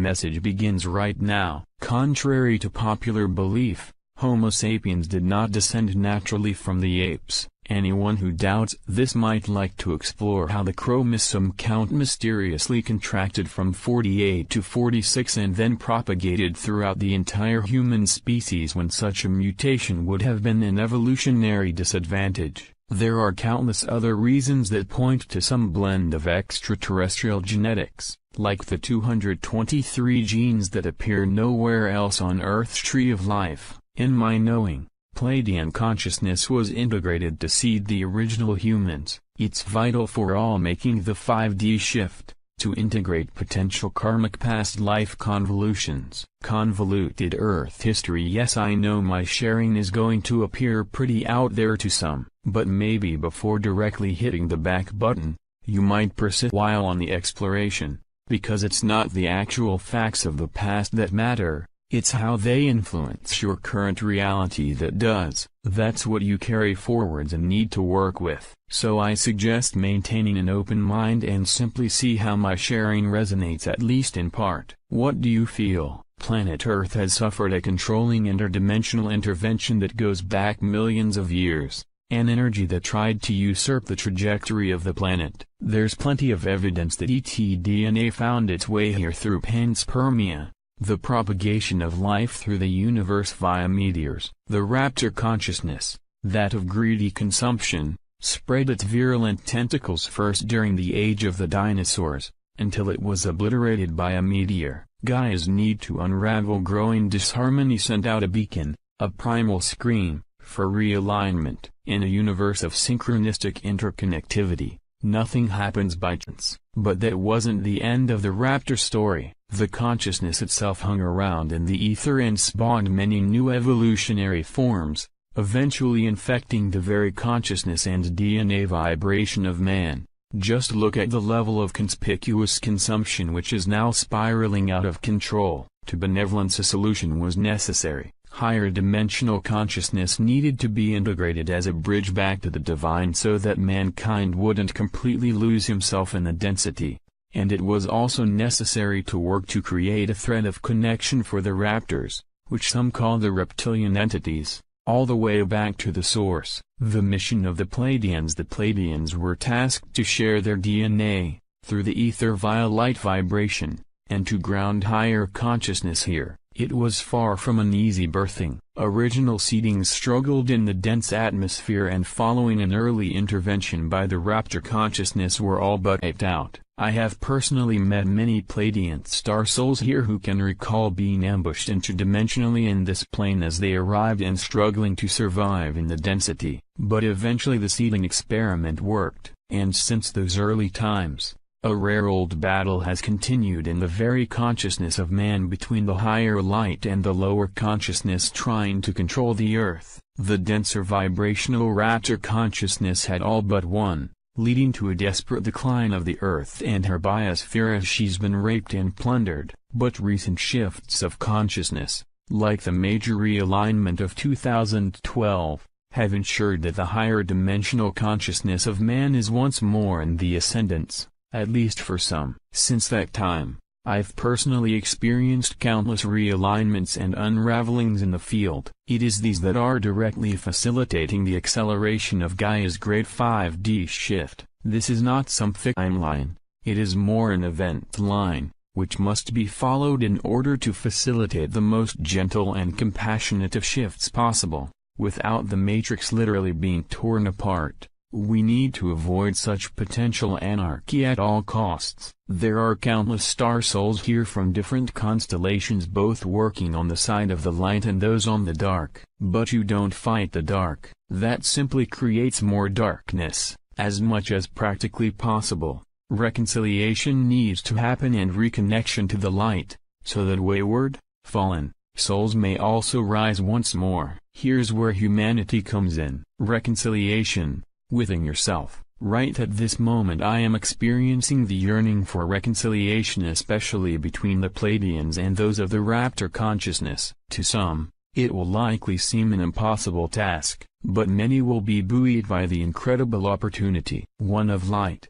message begins right now. Contrary to popular belief, Homo sapiens did not descend naturally from the apes. Anyone who doubts this might like to explore how the chromosome count mysteriously contracted from 48 to 46 and then propagated throughout the entire human species when such a mutation would have been an evolutionary disadvantage. There are countless other reasons that point to some blend of extraterrestrial genetics, like the 223 genes that appear nowhere else on Earth's tree of life. In my knowing, Pleiadian consciousness was integrated to seed the original humans. It's vital for all making the 5D shift, to integrate potential karmic past life convolutions. Convoluted Earth history. Yes, I know my sharing is going to appear pretty out there to some, but maybe before directly hitting the back button, you might persist while on the exploration, because it's not the actual facts of the past that matter. It's how they influence your current reality that does. That's what you carry forwards and need to work with. So I suggest maintaining an open mind and simply see how my sharing resonates, at least in part. What do you feel? Planet Earth has suffered a controlling interdimensional intervention that goes back millions of years, an energy that tried to usurp the trajectory of the planet. There's plenty of evidence that ET DNA found its way here through panspermia, the propagation of life through the universe via meteors. The raptor consciousness, that of greedy consumption, spread its virulent tentacles first during the age of the dinosaurs, until it was obliterated by a meteor. Gaia's need to unravel growing disharmony sent out a beacon, a primal scream, for realignment. In a universe of synchronistic interconnectivity, nothing happens by chance. But that wasn't the end of the raptor story. The consciousness itself hung around in the ether and spawned many new evolutionary forms, eventually infecting the very consciousness and DNA vibration of man. Just look at the level of conspicuous consumption which is now spiraling out of control. To benevolence a solution was necessary. Higher dimensional consciousness needed to be integrated as a bridge back to the divine so that mankind wouldn't completely lose himself in the density. And it was also necessary to work to create a thread of connection for the raptors, which some call the reptilian entities, all the way back to the source. The mission of the Pleiadians were tasked to share their DNA, through the ether via light vibration, and to ground higher consciousness here. It was far from an easy birthing. Original seedings struggled in the dense atmosphere and following an early intervention by the raptor consciousness were all but wiped out. I have personally met many Pleiadian star souls here who can recall being ambushed interdimensionally in this plane as they arrived and struggling to survive in the density. But eventually the seeding experiment worked, and since those early times, a rare old battle has continued in the very consciousness of man between the higher light and the lower consciousness trying to control the earth. The denser vibrational raptor consciousness had all but won, leading to a desperate decline of the earth and her biosphere as she's been raped and plundered. But recent shifts of consciousness, like the major realignment of 2012, have ensured that the higher dimensional consciousness of man is once more in the ascendance. At least for some. Since that time, I've personally experienced countless realignments and unravelings in the field. It is these that are directly facilitating the acceleration of Gaia's great 5D shift. This is not some fixed timeline, it is more an event line, which must be followed in order to facilitate the most gentle and compassionate of shifts possible, without the matrix literally being torn apart. We need to avoid such potential anarchy at all costs. There are countless star souls here from different constellations both working on the side of the light and those on the dark. But you don't fight the dark. That simply creates more darkness. As much as practically possible, reconciliation needs to happen and reconnection to the light, so that wayward, fallen souls may also rise once more. Here's where humanity comes in. Reconciliation. Within yourself. Right at this moment I am experiencing the yearning for reconciliation, especially between the Pleiadians and those of the raptor consciousness. To some, it will likely seem an impossible task, but many will be buoyed by the incredible opportunity. One of light,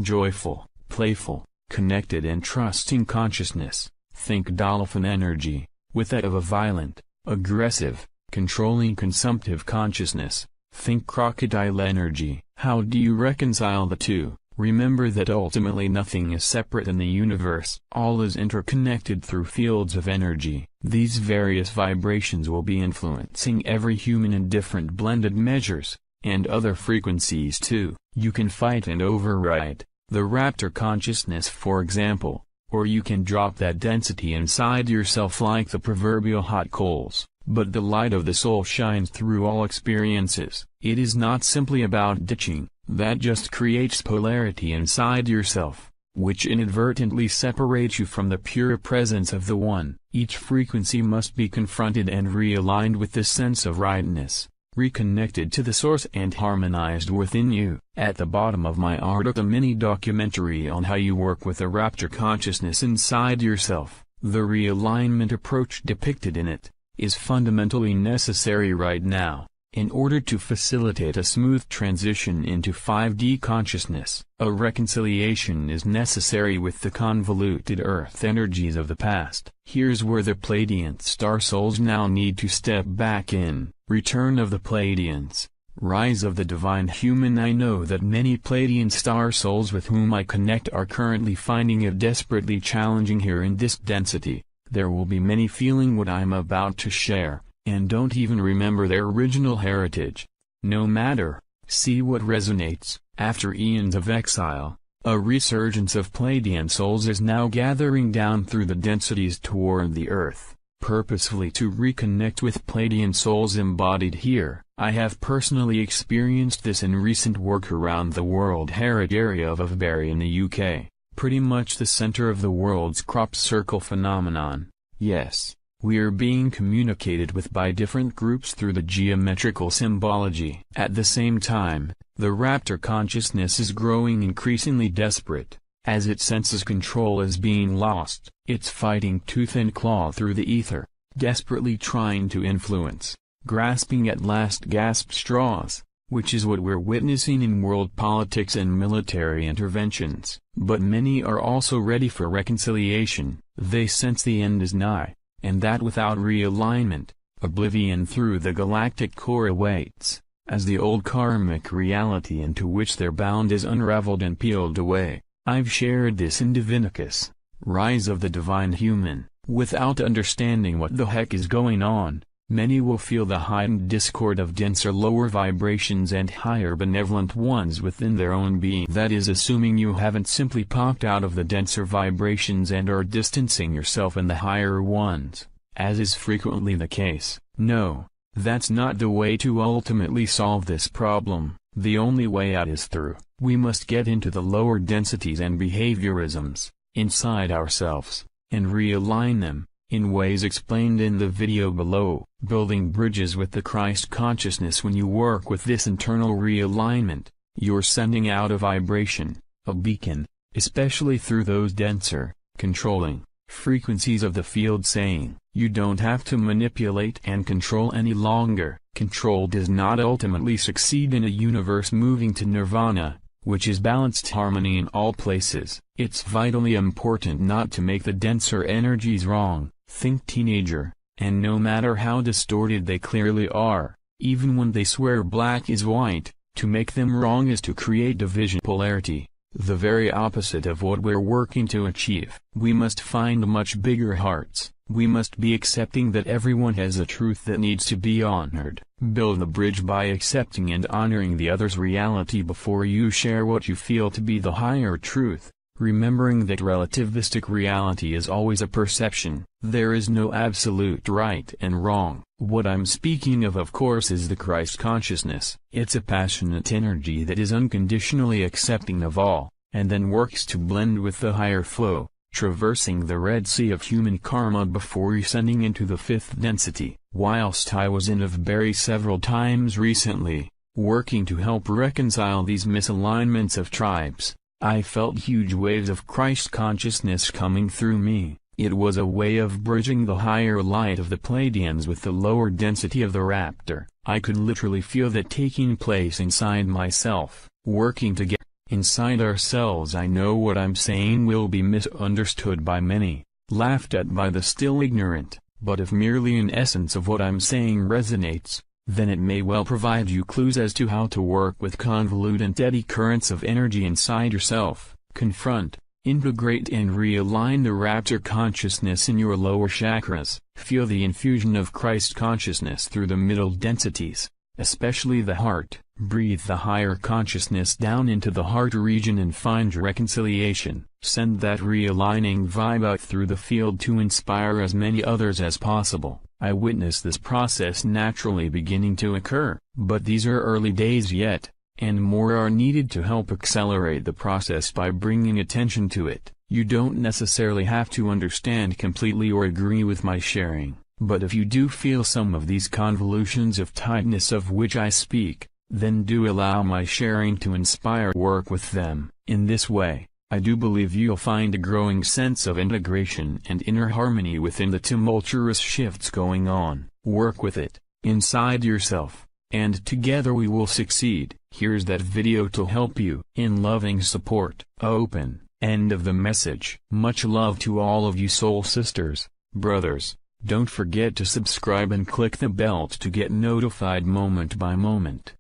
joyful, playful, connected and trusting consciousness. Think dolphin energy, with that of a violent, aggressive, controlling consumptive consciousness. Think crocodile energy. How do you reconcile the two? Remember that ultimately nothing is separate in the universe. All is interconnected through fields of energy. These various vibrations will be influencing every human in different blended measures, and other frequencies too. You can fight and override the raptor consciousness, for example, or you can drop that density inside yourself like the proverbial hot coals. But the light of the soul shines through all experiences. It is not simply about ditching. That just creates polarity inside yourself, which inadvertently separates you from the pure presence of the One. Each frequency must be confronted and realigned with this sense of rightness, reconnected to the source and harmonized within you. At the bottom of my article, a mini documentary on how you work with the raptor consciousness inside yourself. The realignment approach depicted in it is fundamentally necessary right now, in order to facilitate a smooth transition into 5D consciousness. A reconciliation is necessary with the convoluted earth energies of the past. Here's where the Pleiadian star souls now need to step back in. Return of the Pleiadians. Rise of the divine human. I know that many Pleiadian star souls with whom I connect are currently finding it desperately challenging here in this density. There will be many feeling what I'm about to share, and don't even remember their original heritage. No matter, see what resonates. After eons of exile, a resurgence of Pleiadian souls is now gathering down through the densities toward the earth, purposefully to reconnect with Pleiadian souls embodied here. I have personally experienced this in recent work around the World Heritage Area of Avebury in the UK. Pretty much the center of the world's crop circle phenomenon. Yes, we are being communicated with by different groups through the geometrical symbology. At the same time, the raptor consciousness is growing increasingly desperate. As it senses control is being lost, it's fighting tooth and claw through the ether, desperately trying to influence, grasping at last gasp straws, which is what we're witnessing in world politics and military interventions. But many are also ready for reconciliation. They sense the end is nigh, and that without realignment, oblivion through the galactic core awaits, as the old karmic reality into which they're bound is unraveled and peeled away. I've shared this in Divinicus, Rise of the Divine Human. Without understanding what the heck is going on, many will feel the heightened discord of denser lower vibrations and higher benevolent ones within their own being. That is assuming you haven't simply popped out of the denser vibrations and are distancing yourself in the higher ones, as is frequently the case. No, that's not the way to ultimately solve this problem. The only way out is through. We must get into the lower densities and behaviorisms, inside ourselves, and realign them, in ways explained in the video below. Building bridges with the Christ consciousness. When you work with this internal realignment, you're sending out a vibration, a beacon, especially through those denser, controlling frequencies of the field, saying, you don't have to manipulate and control any longer. Control does not ultimately succeed in a universe moving to nirvana, which is balanced harmony in all places. It's vitally important not to make the denser energies wrong. Think teenager, and no matter how distorted they clearly are, even when they swear black is white, to make them wrong is to create division, polarity, the very opposite of what we're working to achieve. We must find much bigger hearts. We must be accepting that everyone has a truth that needs to be honored. Build the bridge by accepting and honoring the other's reality before you share what you feel to be the higher truth, remembering that relativistic reality is always a perception. There is no absolute right and wrong. What I'm speaking of course, is the Christ consciousness. It's a passionate energy that is unconditionally accepting of all, and then works to blend with the higher flow, traversing the Red Sea of human karma before ascending into the fifth density. Whilst I was in Avebury several times recently, working to help reconcile these misalignments of tribes, I felt huge waves of Christ consciousness coming through me. It was a way of bridging the higher light of the Pleiadians with the lower density of the raptor. I could literally feel that taking place inside myself, working together. Inside ourselves. I know what I'm saying will be misunderstood by many, laughed at by the still ignorant, but if merely an essence of what I'm saying resonates, then it may well provide you clues as to how to work with convoluted eddy currents of energy inside yourself, confront, integrate and realign the rapture consciousness in your lower chakras. Feel the infusion of Christ consciousness through the middle densities, especially the heart. Breathe the higher consciousness down into the heart region and find reconciliation. Send that realigning vibe out through the field to inspire as many others as possible. I witness this process naturally beginning to occur, but these are early days yet, and more are needed to help accelerate the process by bringing attention to it. You don't necessarily have to understand completely or agree with my sharing, but if you do feel some of these convolutions of tightness of which I speak, then do allow my sharing to inspire work with them. In this way, I do believe you'll find a growing sense of integration and inner harmony within the tumultuous shifts going on. Work with it, inside yourself, and together we will succeed. Here's that video to help you. In loving support. Open. End of the message. Much love to all of you soul sisters, brothers. Don't forget to subscribe and click the bell to get notified moment by moment.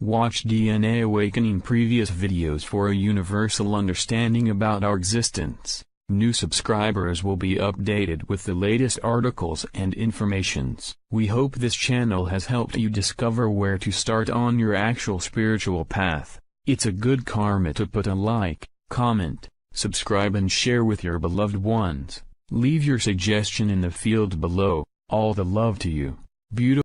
Watch DNA Awakening previous videos for a universal understanding about our existence. New subscribers will be updated with the latest articles and informations. We hope this channel has helped you discover where to start on your actual spiritual path. It's a good karma to put a like, comment, subscribe and share with your beloved ones. Leave your suggestion in the field below. All the love to you. Beautiful.